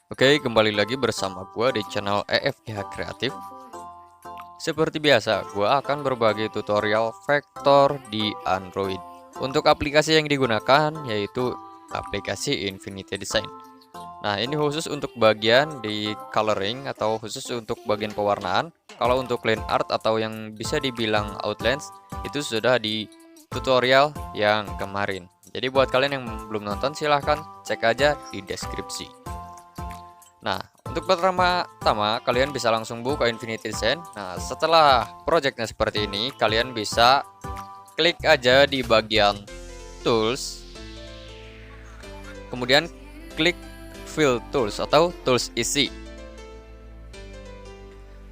Oke, kembali lagi bersama gua di channel EFGH Kreatif. Seperti biasa, gua akan berbagi tutorial vektor di Android. Untuk aplikasi yang digunakan yaitu aplikasi Infinity Design. Nah, ini khusus untuk bagian di coloring atau khusus untuk bagian pewarnaan. Kalau untuk line art atau yang bisa dibilang outlines itu sudah di tutorial yang kemarin. Jadi buat kalian yang belum nonton silahkan cek aja di deskripsi. Nah, untuk pertama-tama kalian bisa langsung buka Infinity Design. Nah, setelah projectnya seperti ini, kalian bisa klik aja di bagian Tools, kemudian klik Fill Tools atau Tools isi.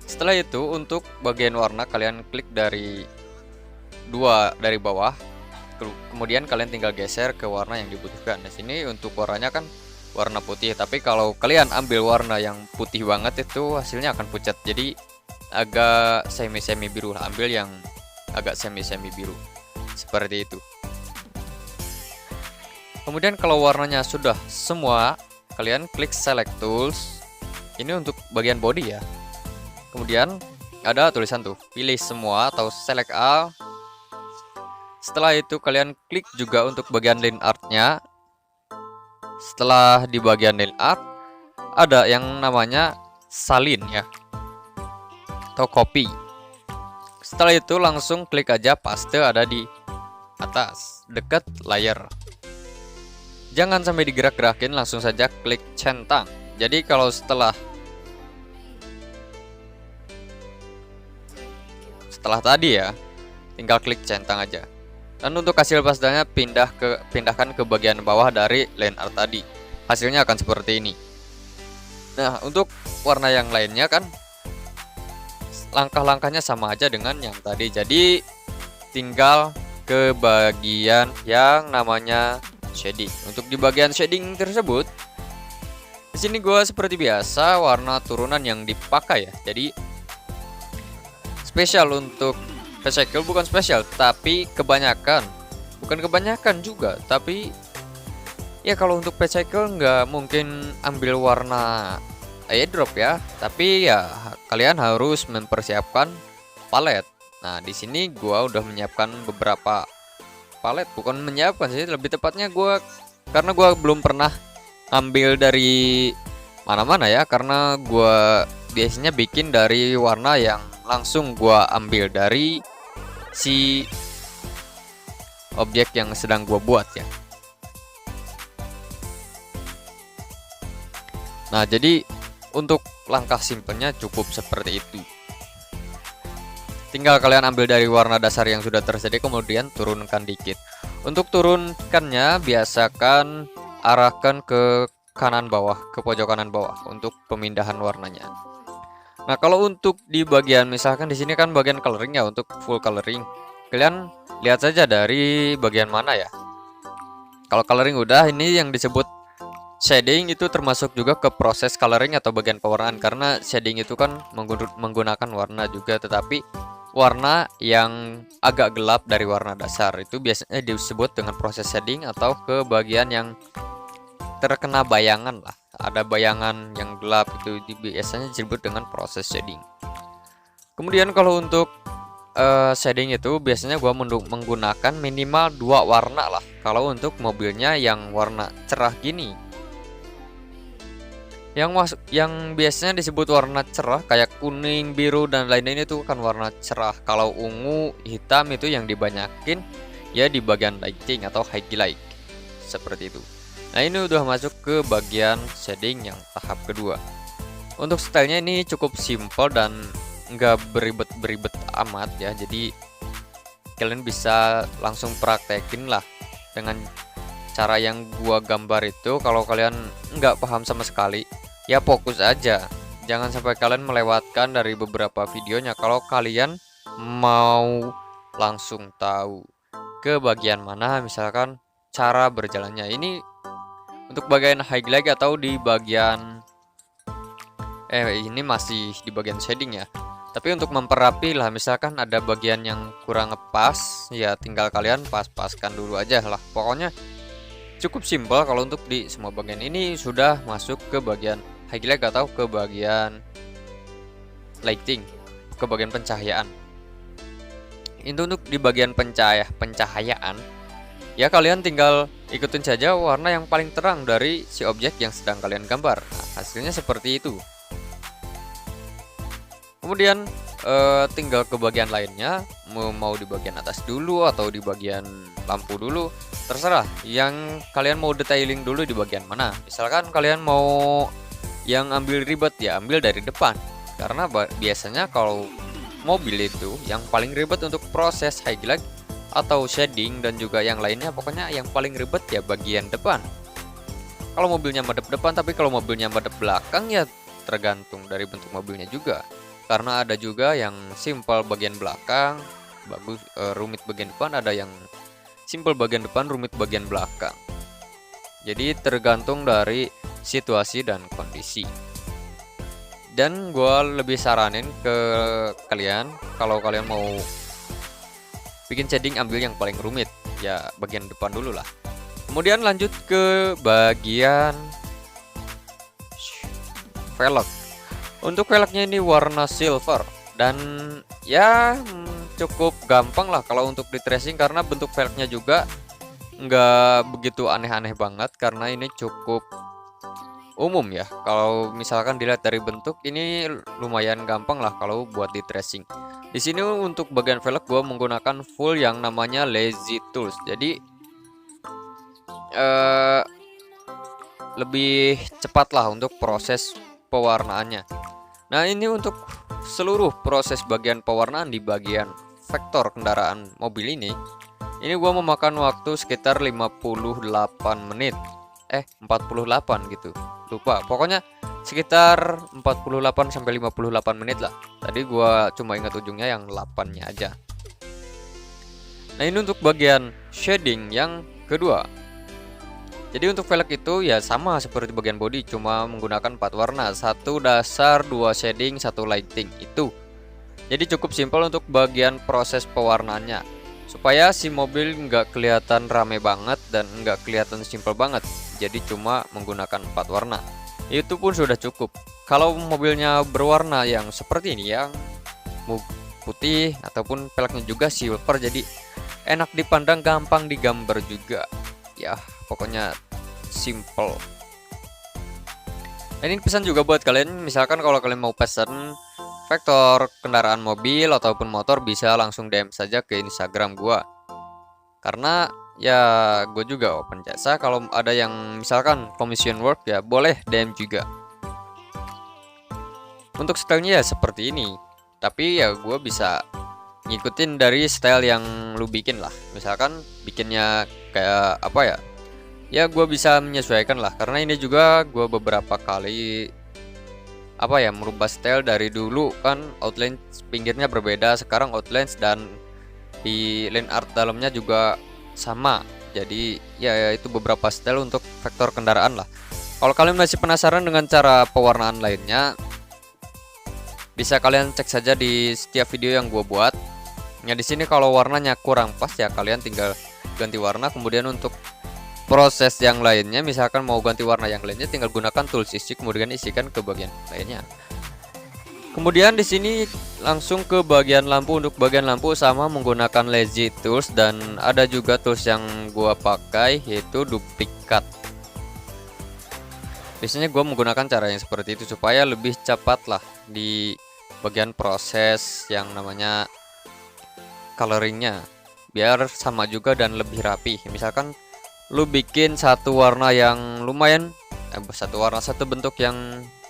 Setelah itu untuk bagian warna kalian klik dari bawah, kemudian kalian tinggal geser ke warna yang dibutuhkan. Di sini untuk warnanya kan warna putih, tapi kalau kalian ambil warna yang putih banget itu hasilnya akan pucat, jadi agak semi biru lah. Ambil yang agak semi biru seperti itu. Kemudian kalau warnanya sudah semua, kalian klik select tools. Ini untuk bagian body ya. Kemudian ada tulisan tuh pilih semua atau select all. Setelah itu kalian klik juga untuk bagian line artnya. Setelah di bagian line art ada yang namanya salin ya atau copy. Setelah itu langsung klik aja paste, ada di atas dekat layar. Jangan sampai digerak-gerakin, langsung saja klik centang. Jadi kalau setelah tadi ya, tinggal klik centang aja. Dan untuk hasil pastelnya pindahkan ke bagian bawah dari line art tadi. Hasilnya akan seperti ini. Nah, untuk warna yang lainnya kan langkah-langkahnya sama aja dengan yang tadi. Jadi tinggal ke bagian yang namanya shading. Untuk di bagian shading tersebut, di sini gue seperti biasa warna turunan yang dipakai ya. Jadi spesial untuk Vehicle bukan spesial, tapi bukan kebanyakan juga, tapi ya kalau untuk Vehicle nggak mungkin ambil warna airdrop ya, tapi ya kalian harus mempersiapkan palet. Nah, di sini gua udah menyiapkan beberapa palet, bukan menyiapkan sih, lebih tepatnya karena gua belum pernah ambil dari mana-mana ya, karena gua biasanya bikin dari warna yang langsung gua ambil dari si objek yang sedang gua buat ya. Nah, jadi untuk langkah simpelnya cukup seperti itu. Tinggal kalian ambil dari warna dasar yang sudah tersedia, kemudian turunkan dikit. Untuk turunkannya biasakan arahkan ke kanan bawah, ke pojok kanan bawah untuk pemindahan warnanya. Nah, kalau untuk di bagian misalkan di sini kan bagian coloring ya, untuk full coloring. Kalian lihat saja dari bagian mana ya. Kalau coloring udah, ini yang disebut shading itu termasuk juga ke proses coloring atau bagian pewarnaan, karena shading itu kan menggunakan warna juga, tetapi warna yang agak gelap dari warna dasar itu biasanya disebut dengan proses shading atau ke bagian yang terkena bayangan lah. Ada bayangan yang gelap itu biasanya disebut dengan proses shading. Kemudian kalau untuk shading itu biasanya gua menggunakan minimal 2 warna lah. Kalau untuk mobilnya yang warna cerah gini, yang biasanya disebut warna cerah kayak kuning, biru dan lain-lain itu kan warna cerah. Kalau ungu, hitam itu yang dibanyakin ya di bagian lighting atau highlight seperti itu. Nah, ini udah masuk ke bagian shading yang tahap kedua. Untuk stylenya ini cukup simple dan nggak beribet amat ya. Jadi kalian bisa langsung praktekin lah dengan cara yang gua gambar itu. Kalau kalian nggak paham sama sekali, ya fokus aja. Jangan sampai kalian melewatkan dari beberapa videonya. Kalau kalian mau langsung tahu ke bagian mana, misalkan cara berjalannya ini untuk bagian highlight atau di bagian ini masih di bagian shading ya. Tapi untuk memperapi lah, misalkan ada bagian yang kurang ngepas, ya tinggal kalian pas-paskan dulu aja lah. Pokoknya cukup simpel kalau untuk di semua bagian. Ini sudah masuk ke bagian highlight atau ke bagian lighting, ke bagian pencahayaan. Itu untuk di bagian pencahayaan, ya kalian tinggal ikutin saja warna yang paling terang dari si objek yang sedang kalian gambar. Nah, hasilnya seperti itu. Kemudian tinggal ke bagian lainnya, mau di bagian atas dulu atau di bagian lampu dulu, terserah. Yang kalian mau detailing dulu di bagian mana. Misalkan kalian mau yang ambil ribet, ya ambil dari depan, karena biasanya kalau mobil itu yang paling ribet untuk proses highlight atau shading dan juga yang lainnya, pokoknya yang paling ribet ya bagian depan. Kalau mobilnya madep depan, tapi kalau mobilnya madep belakang ya tergantung dari bentuk mobilnya juga. Karena ada juga yang simple bagian belakang, bagus rumit bagian depan, ada yang simple bagian depan, rumit bagian belakang. Jadi tergantung dari situasi dan kondisi. Dan gue lebih saranin ke kalian, kalau kalian mau bikin shading ambil yang paling rumit, ya bagian depan dulu lah. Kemudian lanjut ke bagian velg. Untuk velgnya ini warna silver, dan ya cukup gampang lah kalau untuk di tracing, karena bentuk velgnya juga nggak begitu aneh-aneh banget, karena ini cukup umum ya. Kalau misalkan dilihat dari bentuk, ini lumayan gampang lah kalau buat di tracing. Di sini untuk bagian velg gue menggunakan full yang namanya lazy tools, jadi lebih cepat lah untuk proses pewarnaannya. Nah, ini untuk seluruh proses bagian pewarnaan di bagian vektor kendaraan mobil ini gua memakan waktu sekitar 58 menit. 48 gitu. Lupa. Pokoknya sekitar 48 sampai 58 menit lah. Tadi gua cuma ingat ujungnya yang 8-nya aja. Nah, ini untuk bagian shading yang kedua. Jadi untuk velg itu ya sama seperti bagian body, cuma menggunakan 4 warna, 1 dasar, 2 shading, 1 lighting itu. Jadi cukup simpel untuk bagian proses pewarnaannya, supaya si mobil nggak kelihatan rame banget dan nggak kelihatan simpel banget. Jadi cuma menggunakan 4 warna, itu pun sudah cukup. Kalau mobilnya berwarna yang seperti ini, yang putih ataupun velgnya juga silver, jadi enak dipandang, gampang digambar juga. Ya pokoknya simple. Ini pesan juga buat kalian, misalkan kalau kalian mau pesan vektor kendaraan mobil ataupun motor, bisa langsung DM saja ke Instagram gua, karena ya gue juga open jasa. Kalau ada yang misalkan commission work, ya boleh DM juga. Untuk stylenya ya seperti ini, tapi ya gue bisa ngikutin dari style yang lu bikin lah. Misalkan bikinnya kayak apa ya, ya gue bisa menyesuaikan lah, karena ini juga gue beberapa kali apa ya merubah style. Dari dulu kan outline pinggirnya berbeda, sekarang outline dan di line art dalamnya juga sama. Jadi ya itu beberapa style untuk vektor kendaraan lah. Kalau kalian masih penasaran dengan cara pewarnaan lainnya, bisa kalian cek saja di setiap video yang gue buat. Ya di sini kalau warnanya kurang pas, ya kalian tinggal ganti warna. Kemudian untuk proses yang lainnya, misalkan mau ganti warna yang lainnya, tinggal gunakan tools isi, kemudian isikan ke bagian lainnya. Kemudian di sini langsung ke bagian lampu. Untuk bagian lampu sama menggunakan lazy tools, dan ada juga tools yang gua pakai yaitu duplikat. Biasanya gua menggunakan cara yang seperti itu supaya lebih cepat lah di bagian proses yang namanya coloringnya, biar sama juga dan lebih rapi. Misalkan lu bikin satu warna yang lumayan satu bentuk yang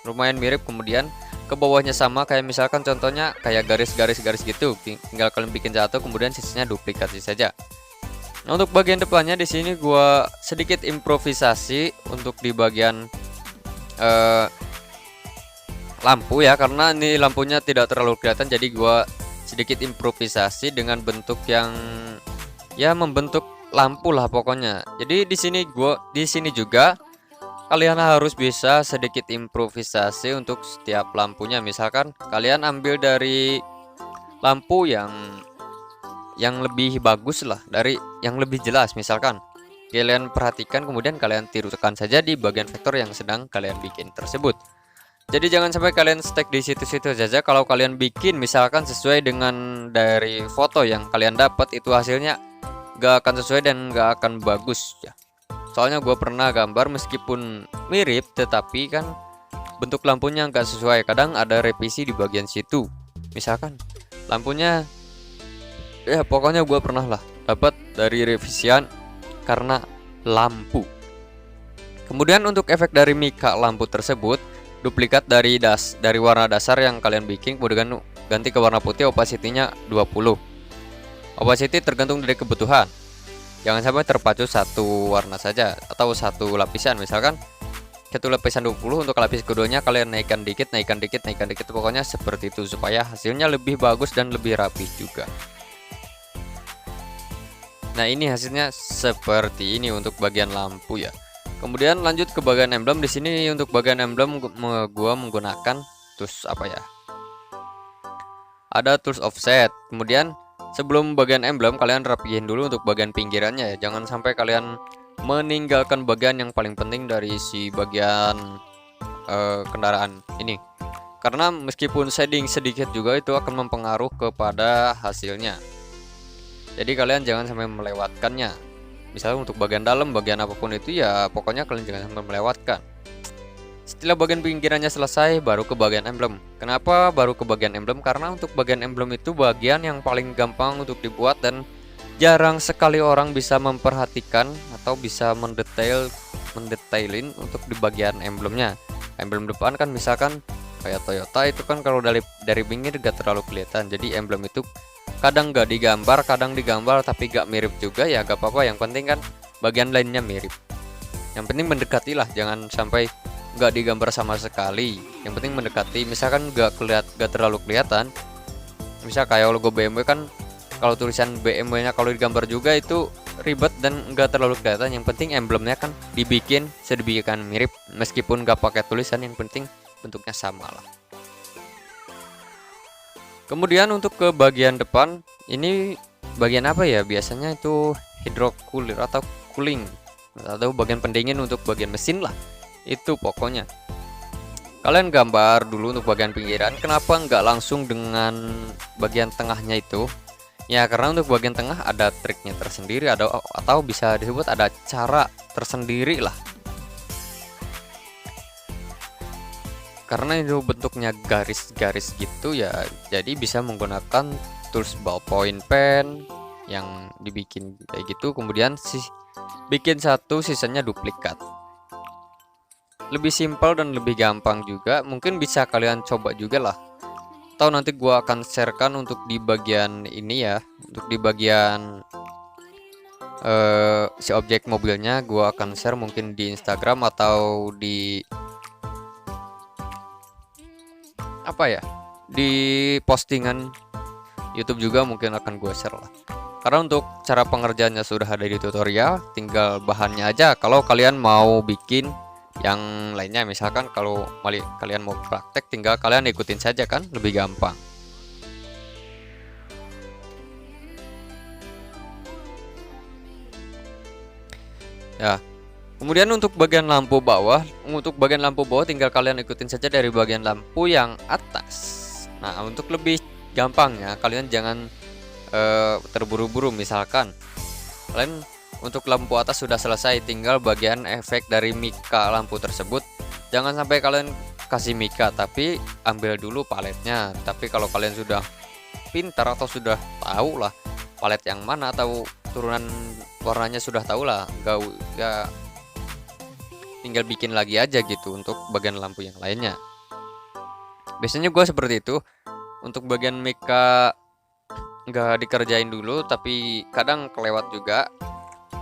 lumayan mirip, kemudian ke bawahnya sama, kayak misalkan contohnya kayak garis-garis gitu, tinggal kalian bikin satu, kemudian sisanya duplikasi saja. Nah, untuk bagian depannya di sini gua sedikit improvisasi untuk di bagian lampu ya, karena ini lampunya tidak terlalu kelihatan, jadi gua sedikit improvisasi dengan bentuk yang ya membentuk lampu lah pokoknya. Jadi di sini juga kalian harus bisa sedikit improvisasi untuk setiap lampunya. Misalkan kalian ambil dari lampu yang lebih bagus lah, dari yang lebih jelas. Misalkan kalian perhatikan, kemudian kalian tirukan saja di bagian vektor yang sedang kalian bikin tersebut. Jadi jangan sampai kalian stuck di situ-situ saja. Kalau kalian bikin misalkan sesuai dengan dari foto yang kalian dapat, itu hasilnya gak akan sesuai dan gak akan bagus ya. Soalnya gue pernah gambar meskipun mirip, tetapi kan bentuk lampunya nggak sesuai. Kadang ada revisi di bagian situ. Misalkan lampunya, ya pokoknya gue pernah lah dapat dari revisian karena lampu. Kemudian untuk efek dari mika lampu tersebut, duplikat dari warna dasar yang kalian bikin, kemudian ganti ke warna putih, opacity-nya 20. Opacity tergantung dari kebutuhan. Jangan sampai terpacu satu warna saja atau satu lapisan. Misalkan satu lapisan 20, untuk lapis keduanya kalian naikkan dikit, pokoknya seperti itu supaya hasilnya lebih bagus dan lebih rapih juga. Nah, ini hasilnya seperti ini untuk bagian lampu ya. Kemudian lanjut ke bagian emblem. Di sini untuk bagian emblem gua menggunakan tools apa ya? Ada tools offset. Kemudian sebelum bagian emblem kalian rapihin dulu untuk bagian pinggirannya ya. Jangan sampai kalian meninggalkan bagian yang paling penting dari si bagian kendaraan ini. Karena meskipun shading sedikit juga itu akan mempengaruhi kepada hasilnya. Jadi kalian jangan sampai melewatkannya. Misalnya untuk bagian dalam, bagian apapun itu ya pokoknya kalian jangan sampai melewatkan. Setelah bagian pinggirannya selesai, baru ke bagian emblem. Kenapa baru ke bagian emblem? Karena untuk bagian emblem itu bagian yang paling gampang untuk dibuat dan jarang sekali orang bisa memperhatikan atau bisa mendetailin untuk di bagian emblemnya. Emblem depan kan misalkan kayak Toyota itu kan kalau dari pinggir gak terlalu kelihatan. Jadi emblem itu kadang gak digambar, kadang digambar tapi gak mirip juga ya gak apa-apa. Yang penting kan bagian lainnya mirip. Yang penting mendekati lah, jangan sampai gak digambar sama sekali. Yang penting mendekati. Misalkan gak terlalu kelihatan. Misal kayak logo BMW kan, kalau tulisan BMW-nya kalau digambar juga itu ribet dan gak terlalu kelihatan. Yang penting emblemnya kan dibikin sedemikian mirip, meskipun gak pakai tulisan, yang penting bentuknya sama lah. Kemudian untuk ke bagian depan, ini bagian apa ya? Biasanya itu hidrokulir atau cooling atau bagian pendingin untuk bagian mesin lah. Itu pokoknya. Kalian gambar dulu untuk bagian pinggiran. Kenapa nggak langsung dengan bagian tengahnya itu? Ya karena untuk bagian tengah ada triknya tersendiri, atau bisa disebut ada cara tersendiri lah. Karena itu bentuknya garis-garis gitu ya, jadi bisa menggunakan tools ballpoint pen yang dibikin kayak gitu. Kemudian bikin satu, sisanya duplikat. Lebih simpel dan lebih gampang juga. Mungkin bisa kalian coba juga lah, atau nanti gua akan sharekan untuk di bagian ini ya, untuk di bagian si objek mobilnya gua akan share mungkin di Instagram atau di apa ya, di postingan YouTube juga mungkin akan gue share lah. Karena untuk cara pengerjaannya sudah ada di tutorial, tinggal bahannya aja. Kalau kalian mau bikin yang lainnya, misalkan kalau kalian mau praktek, tinggal kalian ikutin saja kan, lebih gampang. Ya. Kemudian untuk bagian lampu bawah, tinggal kalian ikutin saja dari bagian lampu yang atas. Nah, untuk lebih gampangnya kalian jangan terburu-buru. Misalkan kalian untuk lampu atas sudah selesai, tinggal bagian efek dari mika lampu tersebut. Jangan sampai kalian kasih mika tapi ambil dulu paletnya. Tapi kalau kalian sudah pintar atau sudah tahu lah palet yang mana atau turunan warnanya sudah tahu lah, enggak tinggal bikin lagi aja gitu untuk bagian lampu yang lainnya. Biasanya gue seperti itu. Untuk bagian mika nggak dikerjain dulu, tapi kadang kelewat juga.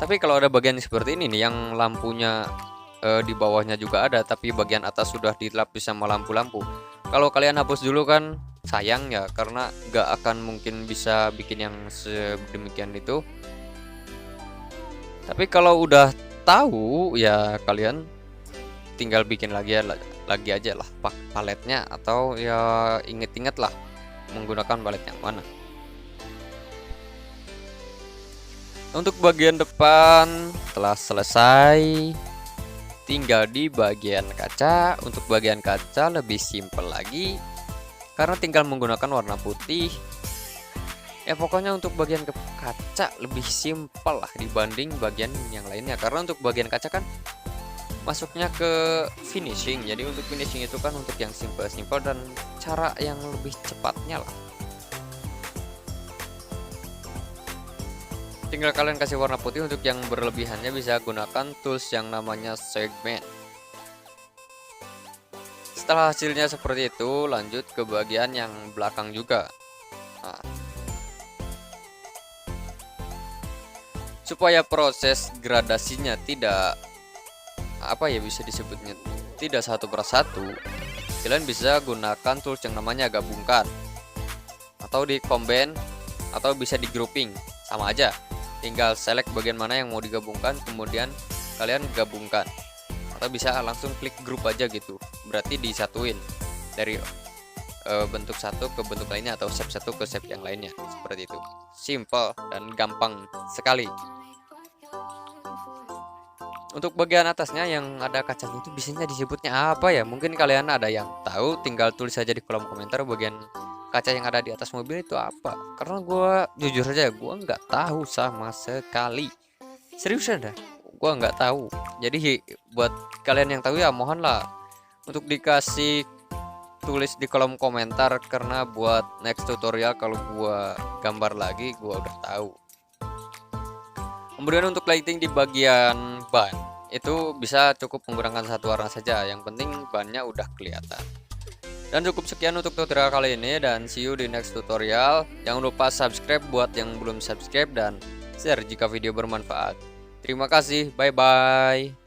Tapi kalau ada bagian seperti ini nih, yang lampunya di bawahnya juga ada, tapi bagian atas sudah dilapis sama lampu-lampu. Kalau kalian hapus dulu kan sayang ya, karena nggak akan mungkin bisa bikin yang sedemikian itu. Tapi kalau udah tahu ya kalian tinggal bikin lagi aja lah paletnya, atau ya inget-inget lah menggunakan palet yang mana. Untuk bagian depan telah selesai. tinggal di bagian kaca. Untuk bagian kaca lebih simpel lagi karena tinggal menggunakan warna putih. Ya pokoknya untuk bagian kaca lebih simpel lah dibanding bagian yang lainnya, karena untuk bagian kaca kan masuknya ke finishing. Jadi untuk finishing itu kan untuk yang simple-simple dan cara yang lebih cepatnya lah. Tinggal kalian kasih warna putih. Untuk yang berlebihannya bisa gunakan tools yang namanya segment. Setelah hasilnya seperti itu, lanjut ke bagian yang belakang juga. Nah, supaya proses gradasinya tidak bisa disebutnya tidak satu persatu, kalian bisa gunakan tools yang namanya gabungkan atau di combine atau bisa di grouping, sama aja. Tinggal select bagian mana yang mau digabungkan, kemudian kalian gabungkan, atau bisa langsung klik group aja gitu, berarti disatuin dari bentuk satu ke bentuk lainnya atau shape satu ke shape yang lainnya. Seperti itu, simple dan gampang sekali. Untuk bagian atasnya yang ada kacanya itu biasanya disebutnya apa ya? Mungkin kalian ada yang tahu, tinggal tulis saja di kolom komentar bagian kaca yang ada di atas mobil itu apa. Karena gue jujur saja gue nggak tahu sama sekali. Seriusan dah, gue nggak tahu. Jadi buat kalian yang tahu ya mohonlah untuk dikasih tulis di kolom komentar, karena buat next tutorial kalau gue gambar lagi gue udah tahu. Kemudian untuk lighting di bagian ban itu bisa cukup menggunakan satu warna saja, yang penting bannya udah kelihatan. Dan cukup sekian untuk tutorial kali ini, dan see you di next tutorial. Jangan lupa subscribe buat yang belum subscribe dan share jika video bermanfaat. Terima kasih, bye bye.